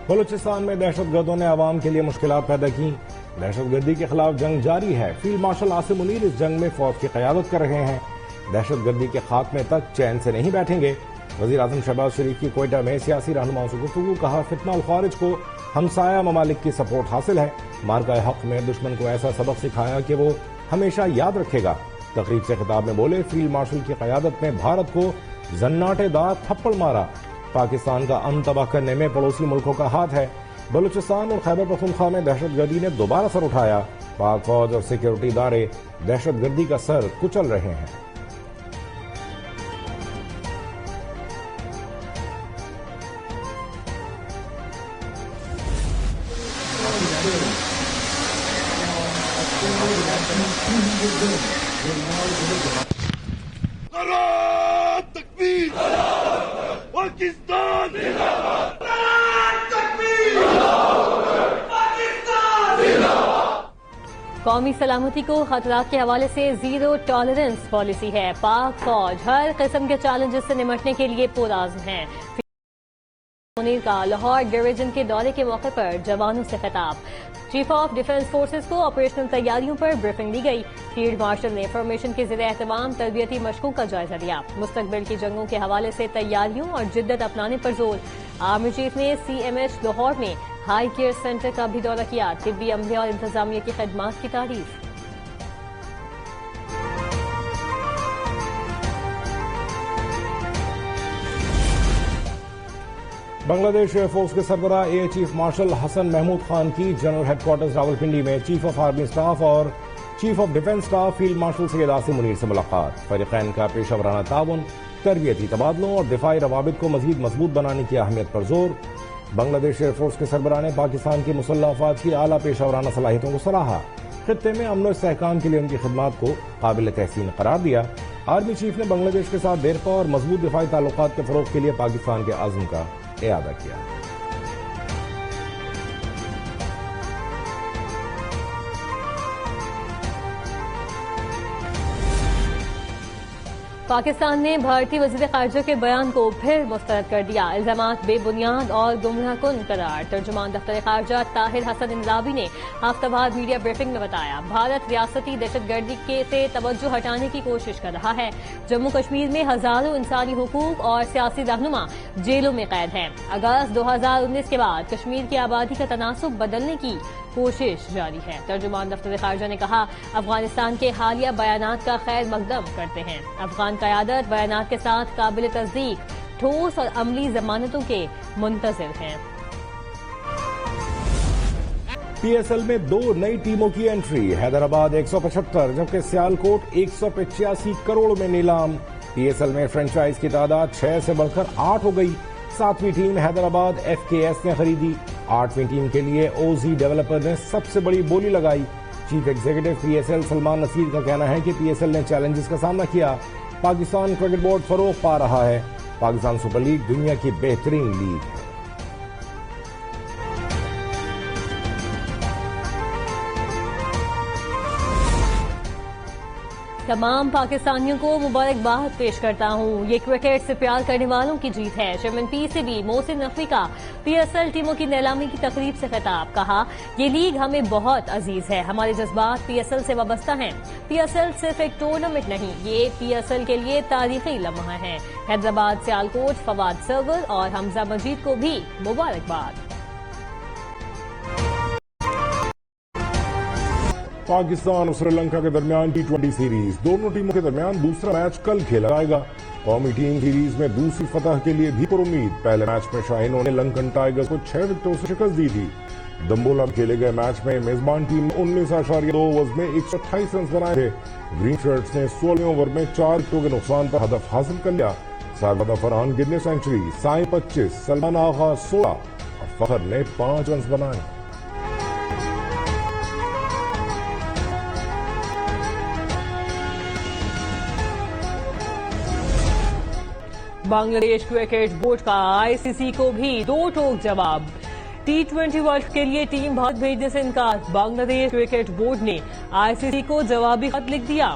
بلوچستان میں دہشت گردوں نے عوام کے لیے مشکلات پیدا کی. دہشت گردی کے خلاف جنگ جاری ہے. فیلڈ مارشل عاصم منیر اس جنگ میں فوج کی قیادت کر رہے ہیں. دہشت گردی کے خاتمے تک چین سے نہیں بیٹھیں گے. وزیر اعظم شہباز شریف کی کوئٹہ میں سیاسی رہنماؤں سے گفتگو. کہا فتنہ الخوارج کو ہمسایہ ممالک کی سپورٹ حاصل ہے. مارکہ حق میں دشمن کو ایسا سبق سکھایا کہ وہ ہمیشہ یاد رکھے گا. تقریب سے خطاب میں بولے فیلڈ مارشل کی قیادت میں بھارت کو زناٹے دار تھپڑ مارا. پاکستان کا امن تباہ کرنے میں پڑوسی ملکوں کا ہاتھ ہے. بلوچستان اور خیبر پختونخوا میں دہشت گردی نے دوبارہ سر اٹھایا. پاک فوج اور سیکورٹی ادارے دہشت گردی کا سر کچل رہے ہیں. تکبیر پاکستان قومی سلامتی کو خطرات کے حوالے سے زیرو ٹالرنس پالیسی ہے. پاک فوج ہر قسم کے چیلنجز سے نمٹنے کے لیے پرعزم ہے. منیر کا لاہور ڈویژن کے دورے کے موقع پر جوانوں سے خطاب. چیف آف ڈیفنس فورسز کو آپریشنل تیاریوں پر بریفنگ دی گئی. فیلڈ مارشل نے فارمیشن کے زیر اہتمام تربیتی مشقوں کا جائزہ لیا. مستقبل کی جنگوں کے حوالے سے تیاریوں اور جدت اپنانے پر زور. آرمی چیف نے CMH لاہور میں ہائی کیئر سینٹر کا بھی دورہ کیا. طبی عملے اور انتظامیہ کی خدمات کی تعریف. بنگلہ دیش ایئر فورس کے سربراہ air chief marshal Hasan Mahmood Khan کی جنرل ہیڈ کوارٹرز راولپنڈی میں چیف آف آرمی اسٹاف اور chief of defence staff field marshal Syed Asim Munir سے ملاقات. فریقین کا پیشہ ورانہ تعاون، تربیتی تبادلوں اور دفاعی روابط کو مزید مضبوط بنانے کی اہمیت پر زور. بنگلہ دیش ایئر فورس کے سربراہ نے پاکستان کی مسلح افواج کی اعلیٰ پیشہ ورانہ صلاحیتوں کو سراہا. خطے میں امن و استحکام کے لیے ان کی خدمات کو قابل تحسین قرار دیا. آرمی چیف نے بنگلہ دیش کے ساتھ دیرپا اور مضبوط دفاعی تعلقات کے فروغ کے لیے پاکستان کے عزم کا اعادہ کیا. پاکستان نے بھارتی وزیر خارجہ کے بیان کو پھر مسترد کر دیا. الزامات بے بنیاد اور گمراہ کن قرار. ترجمان دفتر خارجہ طاہر حسن انضابی نے ہفتہ وار میڈیا بریفنگ میں بتایا بھارت ریاستی دہشت گردی سے توجہ ہٹانے کی کوشش کر رہا ہے. جموں کشمیر میں ہزاروں انسانی حقوق اور سیاسی رہنما جیلوں میں قید ہیں. اگست 2019 کے بعد کشمیر کی آبادی کا تناسب بدلنے کی کوشش جاری ہے. ترجمان دفتر خارجہ نے کہا افغانستان کے حالیہ بیانات کا خیر مقدم کرتے ہیں. افغان قیادت بیانات کے ساتھ قابل تصدیق ٹھوس اور عملی ضمانتوں کے منتظر ہیں. PSL میں 2 نئی ٹیموں کی انٹری. حیدرآباد 175 جبکہ سیالکوٹ 185 کروڑ میں نیلام. PSL میں فرنچائز کی تعداد 6 سے بڑھ کر 8 ہو گئی. 7ویں ٹیم حیدرآباد FKS نے خریدی. 8ویں ٹیم کے لیے OZ ڈیولپر نے سب سے بڑی بولی لگائی. Chief executive PSL Salman Naseer کا کہنا ہے کہ PSL نے چیلنجز کا سامنا کیا. پاکستان کرکٹ بورڈ فروغ پا رہا ہے. پاکستان سپر لیگ دنیا کی بہترین لیگ ہے. تمام پاکستانیوں کو مبارکباد پیش کرتا ہوں. یہ کرکٹ سے پیار کرنے والوں کی جیت ہے. چیئرمین PCB محسن نقوی کا PSL ٹیموں کی نیلامی کی تقریب سے خطاب. کہا یہ لیگ ہمیں بہت عزیز ہے. ہمارے جذبات PSL سے وابستہ ہیں. PSL صرف ایک ٹورنامنٹ نہیں، یہ PSL کے لیے تاریخی لمحہ ہے. حیدرآباد سیالکوٹ فواد سرور اور حمزہ مجید کو بھی مبارکباد. پاکستان اور سری لنکا کے درمیان T20 سیریز. دونوں ٹیموں کے درمیان دوسرا میچ کل کھیلا جائے گا. قومی ٹیم سیریز میں دوسری فتح کے لیے بھی پر امید. پہلے میچ میں شاہینوں نے لنکن ٹائیگر کو 6 وکٹوں سے شکست دی تھی. دمبولا میں کھیلے گئے میچ میں میزبان ٹیم نے 19.2 اوورز میں 128 رنز بنائے تھے. گرین شرٹس نے 16ویں اوور میں 4 وکٹوں کے نقصان پر ہدف حاصل کر لیا. سربراہ فرحان گر نے سینچری، سائیں 25، سلمان آغا 16 اور فخر نے 5 رنز بنائے. بنگلہ دیش کرکٹ بورڈ کا ICC کو بھی 2 ٹوک جواب. T20 ورلڈ کپ کے لیے ٹیم بھارت بھیجنے سے انکار. بنگلہ دیش کرکٹ بورڈ نے ICC کو جوابی خط لکھ دیا.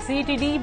CTD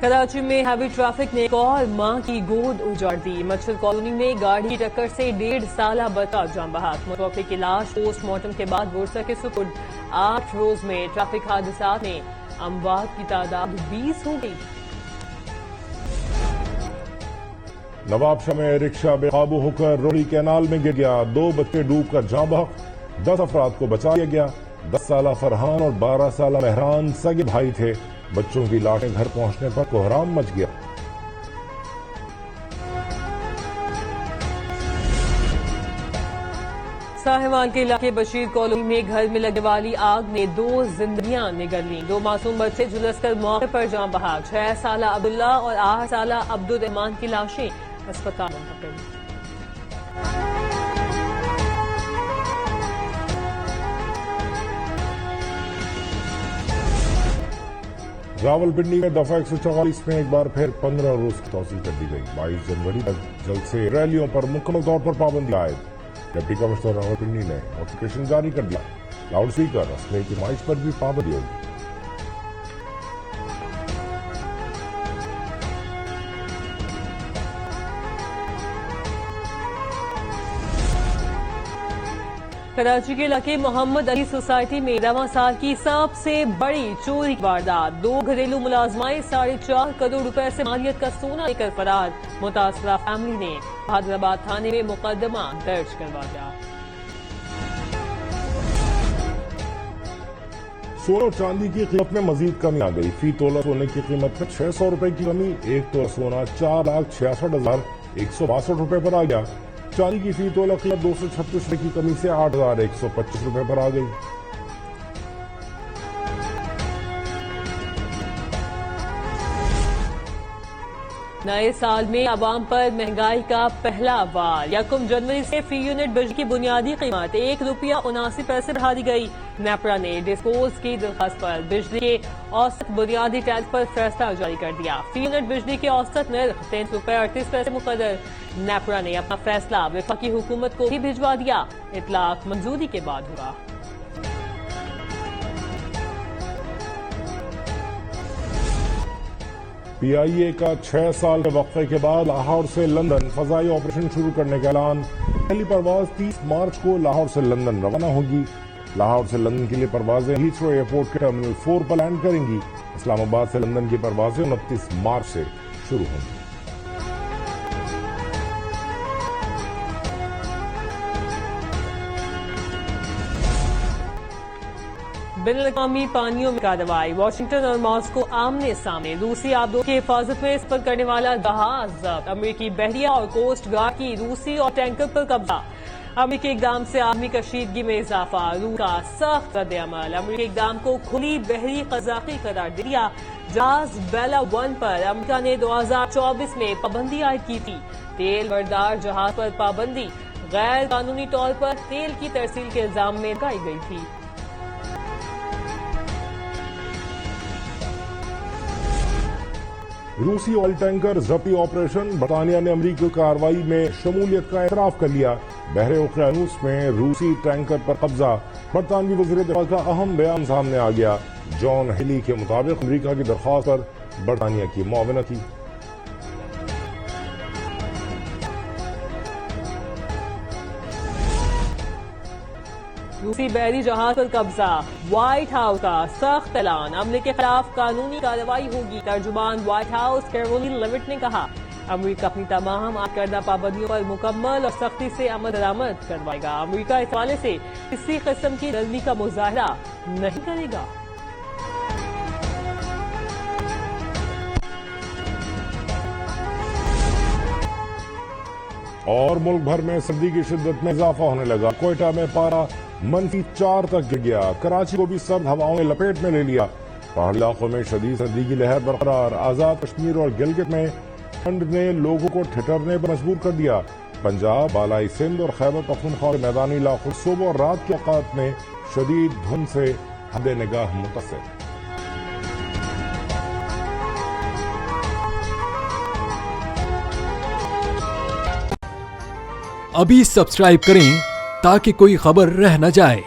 کراچی میں ہیوی ٹریفک نے ایک اور ماں کی گود اجاڑ دی. مچھر کالونی میں گاڑی کی ٹکر سے 1.5 سالہ بچہ جاں بحق. متوفی کی لاش پوسٹ مارٹم کے بعد ورثہ کے سپرد. 8 روز میں ٹریفک حادثات میں اموات کی تعداد 20 ہو گئی. نواب شاہ میں رکشہ بے قابو ہو کر روڑی کینال میں گر گیا. 2 بچے ڈوب کر جاں بحق. 10 افراد کو بچا لیا گیا. 10 سالہ فرحان اور 12 سالہ مہران سگے بھائی تھے. بچوں کی لاشیں گھر پہنچنے پر کوہرام مچ گیا. ساہیوان کے علاقے بشیر کالونی میں گھر میں لگنے والی آگ نے 2 زندگیاں نگل لیں. 2 معصوم بچے جھلس کر موقع پر جاں بحق. 6 سالہ عبداللہ اور 8 سالہ عبدالرحمان کی لاشیں اسپتال منتقل. راولپنڈی میں دفعہ 144 میں ایک بار پھر 15 روز کی توسیع کر دی گئی. 22 جنوری تک جلسے ریلیوں پر مکمل طور پر پابندی عائد. ڈپٹی کمشنر راولپنڈی نے نوٹیفکیشن جاری کر دیا. لاؤڈ اسپیکر اسلحے کی نمائش پر بھی پابندی ہوگی. کراچی کے علاقے محمد علی سوسائٹی میں رواں سال کی سب سے بڑی چوری کی واردات. 2 گھریلو ملازمائیں 4.5 کروڑ روپے سے مالیت کا سونا لے کر فرار. متاثرہ فیملی نے حیدرآباد تھانے میں مقدمہ درج کروا دیا. سونا اور چاندی کی قیمت میں مزید کمی آ گئی. فی تولہ سونے کی قیمت میں 600 روپے کی کمی. 1 تولہ سونا 4,66,162 روپے پر آ گیا. چاندی کی فی تولہ قیمت 236 روپے کی کمی سے 8,125 روپے پر آ گئی. نئے سال میں عوام پر مہنگائی کا پہلا وار. 1 جنوری سے فی یونٹ بجلی کی بنیادی قیمت ₹1.79 بڑھا دی گئی. نیپرا نے ڈسپوز کی درخواست پر بجلی کے اوسط بنیادی ٹیکس پر فیصلہ جاری کر دیا. فی یونٹ بجلی کے اوسط نرخ ₹3.38 مقرر. نیپرا نے اپنا فیصلہ وفاقی حکومت کو بھی بھجوا دیا. اطلاق منظوری کے بعد ہوگا. پی آئی اے کا 6 سال کے وقفے کے بعد لاہور سے لندن فضائی آپریشن شروع کرنے کا اعلان. پہلی پرواز 30 مارچ کو لاہور سے لندن روانہ ہوگی. لاہور سے لندن کے لیے پروازیں ہیتھرو ایئرپورٹ کے ٹرمینل 4 پر لینڈ کریں گی. اسلام آباد سے لندن کی پروازیں 29 مارچ سے شروع ہوں گی. بین الاقوامی پانیوں میں کارروائی. واشنگٹن اور ماسکو آمنے سامنے. روسی آبدوں کی حفاظت میں سفر کرنے والا جہاز ضبط. امریکی بحریہ اور کوسٹ گارڈ کی روسی اور ٹینکر پر قبضہ. امریکی اقدام سے عالمی کشیدگی میں اضافہ. روس کا سخت رد عمل. امریکی اقدام کو کھلی بحری قزاقی قرار دیا. جہاز بیلا 1 پر امریکہ نے 2024 میں پابندی عائد کی تھی. تیل بردار جہاز پر پابندی غیر قانونی طور پر تیل کی ترسیل کے الزام میں لگائی گئی تھی. روسی آئل ٹینکر ضبطی آپریشن. برطانیہ نے امریکی کارروائی میں شمولیت کا اعتراف کر لیا. بحر اوقیانوس میں روسی ٹینکر پر قبضہ. برطانوی وزیر دفاع کا اہم بیان سامنے آ گیا. جان ہیلی کے مطابق امریکہ کی درخواست پر برطانیہ کی معاونت تھی. روسی بحری جہاز پر قبضہ. وائٹ ہاؤس کا سخت اعلان. عملے کے خلاف قانونی کارروائی ہوگی. ترجمان وائٹ ہاؤس کیرولین لیوٹ نے کہا امریکہ اپنی تمام عائد کردہ پابندیوں پر مکمل اور سختی سے عمل درآمد کروائے گا. امریکہ اس حوالے سے کسی قسم کی نرمی کا مظاہرہ نہیں کرے گا. اور ملک بھر میں سردی کی شدت میں اضافہ ہونے لگا. کوئٹہ میں پارہ -4 تک گر گیا. کراچی کو بھی سرد ہواؤں نے لپیٹ میں لے لیا. پہاڑی علاقوں میں شدید سردی کی لہر برقرار. آزاد کشمیر اور گلگت میں ٹھنڈ نے لوگوں کو ٹھٹرنے پر مجبور کر دیا. پنجاب، بالائی سندھ اور خیبر پختونخوا کے میدانی علاقوں صبح اور رات کے اوقات میں شدید دھند سے حد نگاہ متاثر. ابھی سبسکرائب کریں تاکہ کوئی خبر رہ نہ جائے.